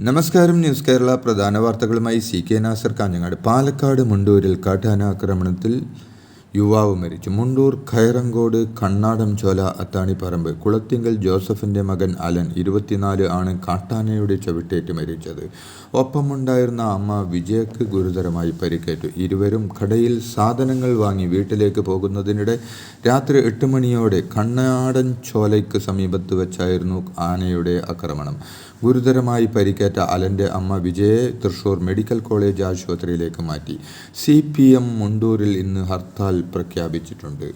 നമസ്കാരം. ന്യൂസ് കേരള പ്രധാന വാർത്തകളുമായി CK നാസർ കാഞ്ഞങ്ങാട്. പാലക്കാട് മുണ്ടൂരിൽ കാട്ടാനാക്രമണത്തിൽ യുവാവ് മരിച്ചു. മുണ്ടൂർ ഖൈറങ്കോട് കണ്ണാടംചോല അത്താണിപ്പറമ്പ് കുളത്തിങ്കൽ ജോസഫിൻ്റെ മകൻ അലൻ 24 ആണ് കാട്ടാനയുടെ ചവിട്ടേറ്റ് മരിച്ചത്. ഒപ്പമുണ്ടായിരുന്ന അമ്മ വിജയക്ക് ഗുരുതരമായി പരിക്കേറ്റു. ഇരുവരും കടയിൽ സാധനങ്ങൾ വാങ്ങി വീട്ടിലേക്ക് പോകുന്നതിനിടെ രാത്രി 8 മണിയോടെ കണ്ണാടൻചോലയ്ക്ക് സമീപത്ത് വെച്ചായിരുന്നു ആനയുടെ ആക്രമണം. ഗുരുതരമായി പരിക്കേറ്റ അലൻ്റെ അമ്മ വിജയെ തൃശൂർ മെഡിക്കൽ കോളേജ് ആശുപത്രിയിലേക്ക് മാറ്റി. CPM മുണ്ടൂരിൽ ഇന്ന് ഹർത്താൽ പ്രഖ്യാപിച്ചിട്ടുണ്ട്.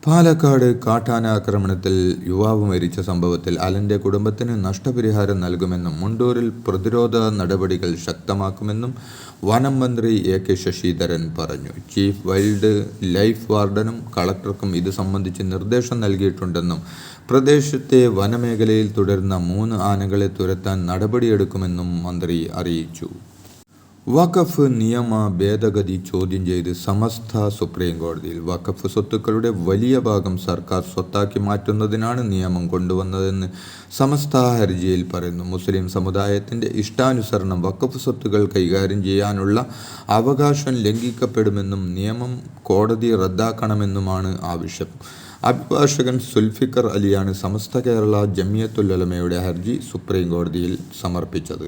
പാലക്കാട് കാട്ടാന ആക്രമണത്തിൽ യുവാവ് മരിച്ച സംഭവത്തിൽ അലൻ്റെ കുടുംബത്തിന് നഷ്ടപരിഹാരം നൽകുമെന്നും മുണ്ടൂരിൽ പ്രതിരോധ നടപടികൾ ശക്തമാക്കുമെന്നും വനം മന്ത്രി AK ശശീധരൻ പറഞ്ഞു. ചീഫ് വൈൽഡ് ലൈഫ് വാർഡനും കളക്ടർക്കും ഇത് സംബന്ധിച്ച് നിർദ്ദേശം നൽകിയിട്ടുണ്ടെന്നും പ്രദേശത്തെ വനമേഖലയിൽ തുടരുന്ന 3 ആനകളെ തുരത്താൻ നടപടിയെടുക്കുമെന്നും മന്ത്രി അറിയിച്ചു. വഖഫ് നിയമ ഭേദഗതി ചോദ്യം ചെയ്ത് സമസ്ത സുപ്രീം കോടതിയിൽ. വഖഫ് സ്വത്തുക്കളുടെ വലിയ ഭാഗം സർക്കാർ സ്വത്താക്കി മാറ്റുന്നതിനാണ് നിയമം കൊണ്ടുവന്നതെന്ന് സമസ്ത ഹർജിയിൽ പറയുന്നു. മുസ്ലിം സമുദായത്തിൻ്റെ ഇഷ്ടാനുസരണം വഖഫ് സ്വത്തുക്കൾ കൈകാര്യം ചെയ്യാനുള്ള അവകാശം ലംഘിക്കപ്പെടുമെന്നും നിയമം കോടതി റദ്ദാക്കണമെന്നുമാണ് ആവശ്യം. അഭിഭാഷകൻ സുൽഫിക്കർ അലിയാണ് സമസ്ത കേരള ജമിയത്തുൽ ഉലമയുടെ ഹർജി സുപ്രീം കോടതിയിൽ സമർപ്പിച്ചത്.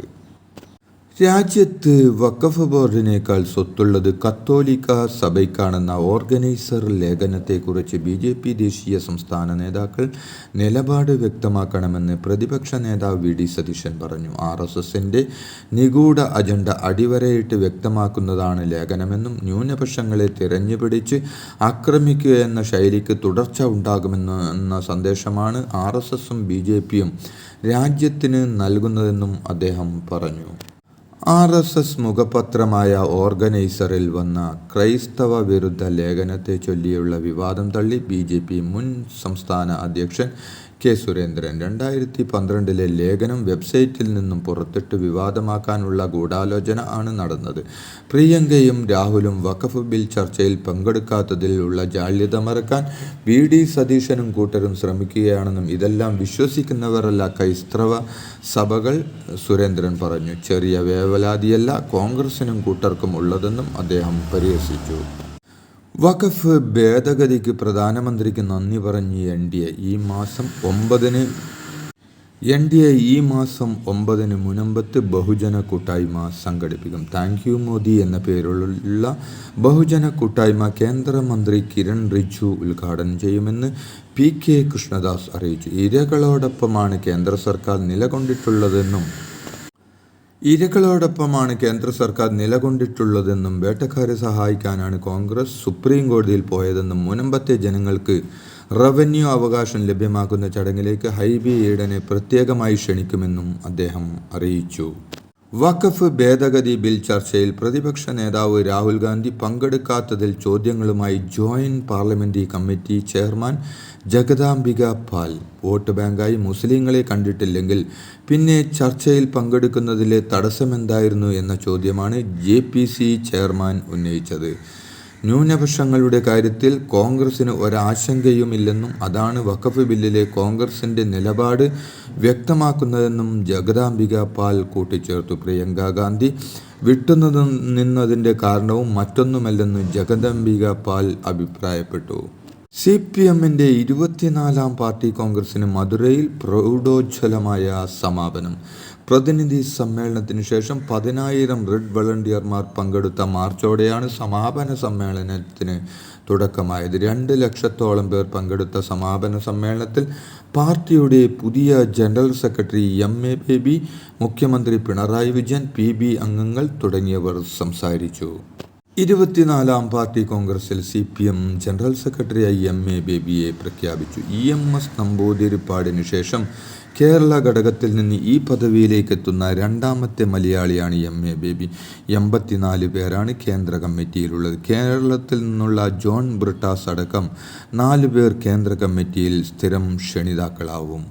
രാജ്യത്ത് വഖഫ് ബോർഡിനേക്കാൾ സ്വത്തുള്ളത് കത്തോലിക്ക സഭയ്ക്കാണെന്ന ഓർഗനൈസർ ലേഖനത്തെക്കുറിച്ച് BJP ദേശീയ സംസ്ഥാന നേതാക്കൾ നിലപാട് വ്യക്തമാക്കണമെന്ന് പ്രതിപക്ഷ നേതാവ് VD സതീശൻ പറഞ്ഞു. RSSൻ്റെ നിഗൂഢ അജണ്ട അടിവരയിട്ട് വ്യക്തമാക്കുന്നതാണ് ലേഖനമെന്നും ന്യൂനപക്ഷങ്ങളെ തിരഞ്ഞുപിടിച്ച് ആക്രമിക്കുക എന്ന ശൈലിക്ക് തുടർച്ച ഉണ്ടാകുമെന്ന സന്ദേശമാണ് RSSും BJPയും രാജ്യത്തിന് നൽകുന്നതെന്നും അദ്ദേഹം പറഞ്ഞു. RSS മുഖപത്രമായ ഓർഗനൈസറിൽ വന്ന ക്രൈസ്തവ വിരുദ്ധ ലേഖനത്തെ ചൊല്ലിയുള്ള വിവാദം തള്ളി BJP മുൻ സംസ്ഥാന അധ്യക്ഷൻ K സുരേന്ദ്രൻ. 2012 ലേഖനം വെബ്സൈറ്റിൽ നിന്നും പുറത്തിട്ട് വിവാദമാക്കാനുള്ള ഗൂഢാലോചന ആണ് നടന്നത്. പ്രിയങ്കയും രാഹുലും വഖഫ് ബിൽ ചർച്ചയിൽ പങ്കെടുക്കാത്തതിലുള്ള ജാള്യത മറക്കാൻ VD സതീശനും കൂട്ടരും ശ്രമിക്കുകയാണെന്നും ഇതെല്ലാം വിശ്വസിക്കുന്നവരല്ല ക്രൈസ്തവ സഭകൾ, സുരേന്ദ്രൻ പറഞ്ഞു. ചെറിയ വേവലാതിയല്ല കോൺഗ്രസിനും കൂട്ടർക്കും ഉള്ളതെന്നും അദ്ദേഹം പരിഹസിച്ചു. വഖഫ് ഭേദഗതിക്ക് പ്രധാനമന്ത്രിക്ക് നന്ദി പറഞ്ഞ് NDA ഈ മാസം 9 മുനമ്പത്ത് ബഹുജന കൂട്ടായ്മ സംഘടിപ്പിക്കും. താങ്ക് യു മോദി എന്ന പേരിലുള്ള ബഹുജന കൂട്ടായ്മ കേന്ദ്രമന്ത്രി കിരൺ റിജിജു ഉദ്ഘാടനം ചെയ്യുമെന്ന് PK കൃഷ്ണദാസ് അറിയിച്ചു. ഇരകളോടൊപ്പമാണ് കേന്ദ്ര സർക്കാർ നിലകൊണ്ടിട്ടുള്ളതെന്നും വേട്ടക്കാരെ സഹായിക്കാനാണ് കോൺഗ്രസ് സുപ്രീം കോടതിയിൽ പോയതെന്നും മുനമ്പത്തെ ജനങ്ങൾക്ക് റവന്യൂ അവകാശം ലഭ്യമാക്കുന്ന ചടങ്ങിലേക്ക് ഹൈബി ഈഡനെ പ്രത്യേകമായി ക്ഷണിക്കുമെന്നും അദ്ദേഹം അറിയിച്ചു. വഖഫ് ഭേദഗതി ബിൽ ചർച്ചയിൽ പ്രതിപക്ഷ നേതാവ് രാഹുൽ ഗാന്ധി പങ്കെടുക്കാത്തതിൽ ചോദ്യങ്ങളുമായി joint parliamentary committee chairman Jagdambika Pal. Vote ബാങ്കായി മുസ്ലിങ്ങളെ കണ്ടിട്ടില്ലെങ്കിൽ പിന്നെ ചർച്ചയിൽ പങ്കെടുക്കുന്നതിലെ തടസ്സമെന്തായിരുന്നു എന്ന ചോദ്യമാണ് JPC ചെയർമാൻ ഉന്നയിച്ചത്. ന്യൂനപക്ഷങ്ങളുടെ കാര്യത്തിൽ കോൺഗ്രസിന് ഒരാശങ്കയുമില്ലെന്നും അതാണ് വഖഫ് ബില്ലിലെ കോൺഗ്രസിൻ്റെ നിലപാട് വ്യക്തമാക്കുന്നതെന്നും ജഗദാംബിക പാൽ കൂട്ടിച്ചേർത്തു. പ്രിയങ്ക ഗാന്ധി വിട്ടുനിന്നതിൻ്റെ കാരണവും മറ്റൊന്നുമല്ലെന്ന് ജഗദാംബിക പാൽ അഭിപ്രായപ്പെട്ടു. CPMൻ്റെ 24ാം പാർട്ടി കോൺഗ്രസിന് മധുരയിൽ പ്രൗഢോജ്വലമായ സമാപനം. പ്രതിനിധി സമ്മേളനത്തിന് ശേഷം 10,000 റെഡ് വളണ്ടിയർമാർ പങ്കെടുത്ത മാർച്ചോടെയാണ് സമാപന സമ്മേളനത്തിന് തുടക്കമായത്. 2 ലക്ഷത്തോളം പേർ പങ്കെടുത്ത സമാപന സമ്മേളനത്തിൽ പാർട്ടിയുടെ പുതിയ ജനറൽ സെക്രട്ടറി MA ബേബി, മുഖ്യമന്ത്രി പിണറായി വിജയൻ, PB അംഗങ്ങൾ തുടങ്ങിയവർ സംസാരിച്ചു. 24ാം പാർട്ടി കോൺഗ്രസിൽ CPM ജനറൽ സെക്രട്ടറിയായി MA ബേബിയെ പ്രഖ്യാപിച്ചു. EMS നമ്പൂതിരിപ്പാടിന് ശേഷം കേരള ഘടകത്തിൽ നിന്ന് ഈ പദവിയിലേക്ക് എത്തുന്ന 2ാമത്തെ മലയാളിയാണ് MA ബേബി. 84 പേരാണ് കേന്ദ്ര കമ്മിറ്റിയിലുള്ളത്. കേരളത്തിൽ നിന്നുള്ള ജോൺ ബ്രിട്ടാസ് അടക്കം 4 പേർ കേന്ദ്ര കമ്മിറ്റിയിൽ സ്ഥിരം ക്ഷണിതാക്കളാവും.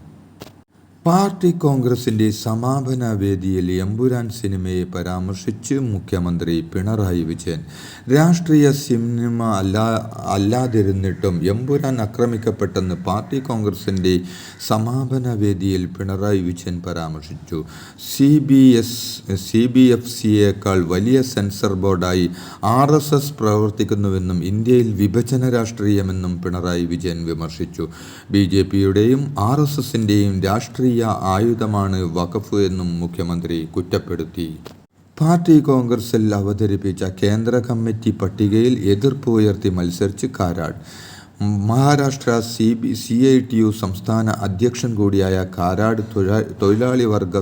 പാർട്ടി കോൺഗ്രസിന്റെ സമാപന വേദിയിൽ എമ്പുരാൻ സിനിമയെ പരാമർശിച്ച് മുഖ്യമന്ത്രി പിണറായി വിജയൻ. രാഷ്ട്രീയ സിനിമ അല്ലാതിരുന്നിട്ടും എമ്പുരാൻ ആക്രമിക്കപ്പെട്ടെന്ന് പാർട്ടി കോൺഗ്രസിന്റെ സമാപന വേദിയിൽ പിണറായി വിജയൻ പരാമർശിച്ചു. CBFCയേക്കാൾ വലിയ സെൻസർ ബോർഡായി RSS പ്രവർത്തിക്കുന്നുവെന്നും ഇന്ത്യയിൽ വിഭജന രാഷ്ട്രീയമെന്നും പിണറായി വിജയൻ വിമർശിച്ചു. BJPയുടെയും RSSന്റെയും രാഷ്ട്രീയ ആയുധമാണ് വഖഫ് എന്നും മുഖ്യമന്ത്രി കുറ്റപ്പെടുത്തി. പാർട്ടി കോൺഗ്രസിൽ അവതരിപ്പിച്ച കേന്ദ്ര കമ്മിറ്റി പട്ടികയിൽ എതിർപ്പ് ഉയർത്തി മത്സരിച്ച് കാരാട്. മഹാരാഷ്ട്ര CITU സംസ്ഥാന അധ്യക്ഷൻ കൂടിയായ കാരാട് തൊഴിലാളി വർഗ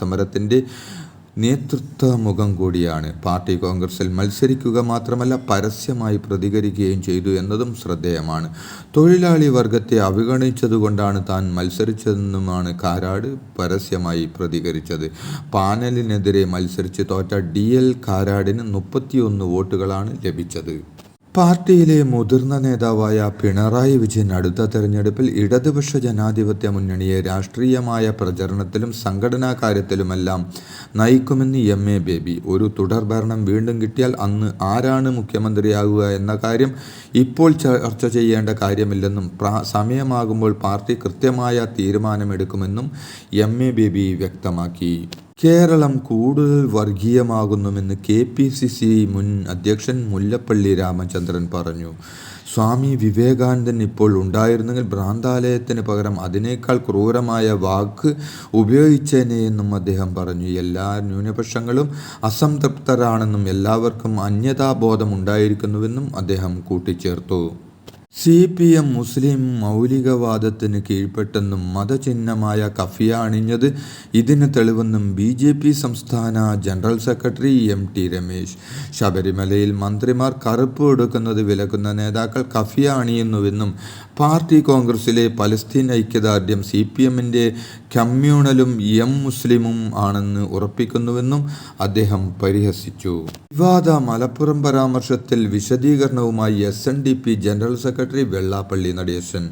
സമരത്തിൻ്റെ നേതൃത്വ മുഖം കൂടിയാണ്. പാർട്ടി കോൺഗ്രസിൽ മത്സരിക്കുക മാത്രമല്ല പരസ്യമായി പ്രതികരിക്കുകയും ചെയ്തു എന്നതും ശ്രദ്ധേയമാണ്. തൊഴിലാളി വർഗത്തെ അവഗണിച്ചതുകൊണ്ടാണ് താൻ മത്സരിച്ചതെന്നുമാണ് കാരാട് പരസ്യമായി പ്രതികരിച്ചത്. പാനലിനെതിരെ മത്സരിച്ച് തോറ്റ DL കാരാടിന് 31 വോട്ടുകളാണ് ലഭിച്ചത്. പാർട്ടിയിലെ മുതിർന്ന നേതാവായ പിണറായി വിജയൻ അടുത്ത തെരഞ്ഞെടുപ്പിൽ ഇടതുപക്ഷ ജനാധിപത്യ മുന്നണിയെ രാഷ്ട്രീയമായ പ്രചരണത്തിലും സംഘടനാ കാര്യത്തിലുമെല്ലാം നയിക്കുമെന്ന് MA ബേബി. ഒരു തുടർഭരണം വീണ്ടും കിട്ടിയാൽ അന്ന് ആരാണ് മുഖ്യമന്ത്രിയാകുക എന്ന കാര്യം ഇപ്പോൾ ചർച്ച ചെയ്യേണ്ട കാര്യമില്ലെന്നും സമയമാകുമ്പോൾ പാർട്ടി കൃത്യമായ തീരുമാനമെടുക്കുമെന്നും MA ബേബി വ്യക്തമാക്കി. കേരളം കൂടുതൽ വർഗീയമാകുന്നുവെന്ന് KPCC മുൻ അധ്യക്ഷൻ മുല്ലപ്പള്ളി രാമചന്ദ്രൻ പറഞ്ഞു. സ്വാമി വിവേകാനന്ദൻ ഇപ്പോൾ ഉണ്ടായിരുന്നെങ്കിൽ ഭ്രാന്താലയത്തിന് പകരം അതിനേക്കാൾ ക്രൂരമായ വാക്ക് ഉപയോഗിച്ചേനെയെന്നും അദ്ദേഹം പറഞ്ഞു. എല്ലാ ന്യൂനപക്ഷങ്ങളും അസംതൃപ്തരാണെന്നും എല്ലാവർക്കും അന്യതാബോധം ഉണ്ടായിരിക്കുന്നുവെന്നും അദ്ദേഹം കൂട്ടിച്ചേർത്തു. CPM മുസ്ലിം മൗലികവാദത്തിന് കീഴ്പ്പെട്ടെന്നും മതചിഹ്നമായ കഫിയ അണിഞ്ഞത് ഇതിന് തെളിവെന്നും BJP സംസ്ഥാന ജനറൽ സെക്രട്ടറി MT രമേശ്. ശബരിമലയിൽ മന്ത്രിമാർ കറുപ്പ് ഉടുക്കുന്നത് വിലക്കുന്ന നേതാക്കൾ കഫിയ അണിയുന്നുവെന്നും പാർട്ടി കോൺഗ്രസിലെ പലസ്തീൻ ഐക്യദാർഢ്യം CPMന്റെ കമ്മ്യൂണലും മുസ്ലിമും ആണെന്ന് ഉറപ്പിക്കുന്നുവെന്നും അദ്ദേഹം പരിഹസിച്ചു. വിവാദ മലപ്പുറം പരാമർശത്തിൽ വിശദീകരണവുമായി SNDP general secretary Vellappally Natesan.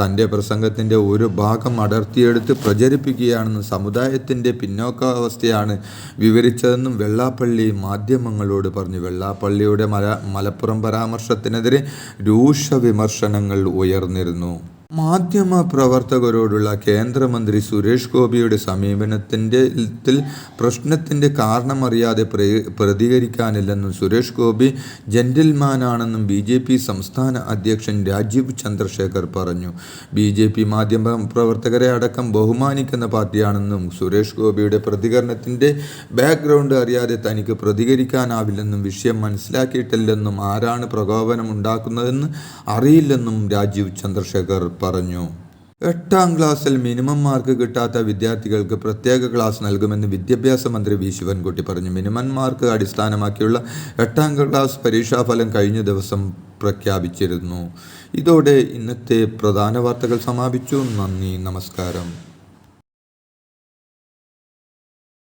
തൻ്റെ പ്രസംഗത്തിൻ്റെ ഒരു ഭാഗം അടർത്തിയെടുത്ത് പ്രചരിപ്പിക്കുകയാണെന്നും സമുദായത്തിൻ്റെ പിന്നോക്കാവസ്ഥയാണ് വിവരിച്ചതെന്നും വെള്ളാപ്പള്ളി മാധ്യമങ്ങളോട് പറഞ്ഞു. വെള്ളാപ്പള്ളിയുടെ മലപ്പുറം പരാമർശത്തിനെതിരെ രൂക്ഷ വിമർശനങ്ങൾ ഉയർന്നിരുന്നു. മാധ്യമ പ്രവർത്തകരോടുള്ള കേന്ദ്രമന്ത്രി സുരേഷ് ഗോപിയുടെ സമീപനത്തിൻ്റെ പ്രശ്നത്തിൻ്റെ കാരണമറിയാതെ പ്രതികരിക്കാനില്ലെന്നും സുരേഷ് ഗോപി ജെന്റിൽമാനാണെന്നും BJP സംസ്ഥാന അധ്യക്ഷൻ രാജീവ് ചന്ദ്രശേഖർ പറഞ്ഞു. BJP മാധ്യമ പ്രവർത്തകരെ അടക്കം ബഹുമാനിക്കുന്ന പാർട്ടിയാണെന്നും സുരേഷ് ഗോപിയുടെ പ്രതികരണത്തിൻ്റെ ബാക്ക്ഗ്രൗണ്ട് അറിയാതെ തനിക്ക് പ്രതികരിക്കാനാവില്ലെന്നും വിഷയം മനസ്സിലാക്കിയിട്ടില്ലെന്നും ആരാണ് പ്രകോപനം ഉണ്ടാക്കുന്നതെന്ന് അറിയില്ലെന്നും രാജീവ് ചന്ദ്രശേഖർ പറഞ്ഞു. 8ാം ക്ലാസ്സിൽ മിനിമം മാർക്ക് കിട്ടാത്ത വിദ്യാർത്ഥികൾക്ക് പ്രത്യേക ക്ലാസ് നൽകുമെന്ന് വിദ്യാഭ്യാസ മന്ത്രി V ശിവൻകുട്ടി പറഞ്ഞു. മിനിമം മാർക്ക് അടിസ്ഥാനമാക്കിയുള്ള 8ാം ക്ലാസ് പരീക്ഷാഫലം കഴിഞ്ഞ ദിവസം പ്രഖ്യാപിച്ചിരുന്നു. ഇതോടെ ഇന്നത്തെ പ്രധാന വാർത്തകൾ സമാപിച്ചു. നന്ദി, നമസ്കാരം.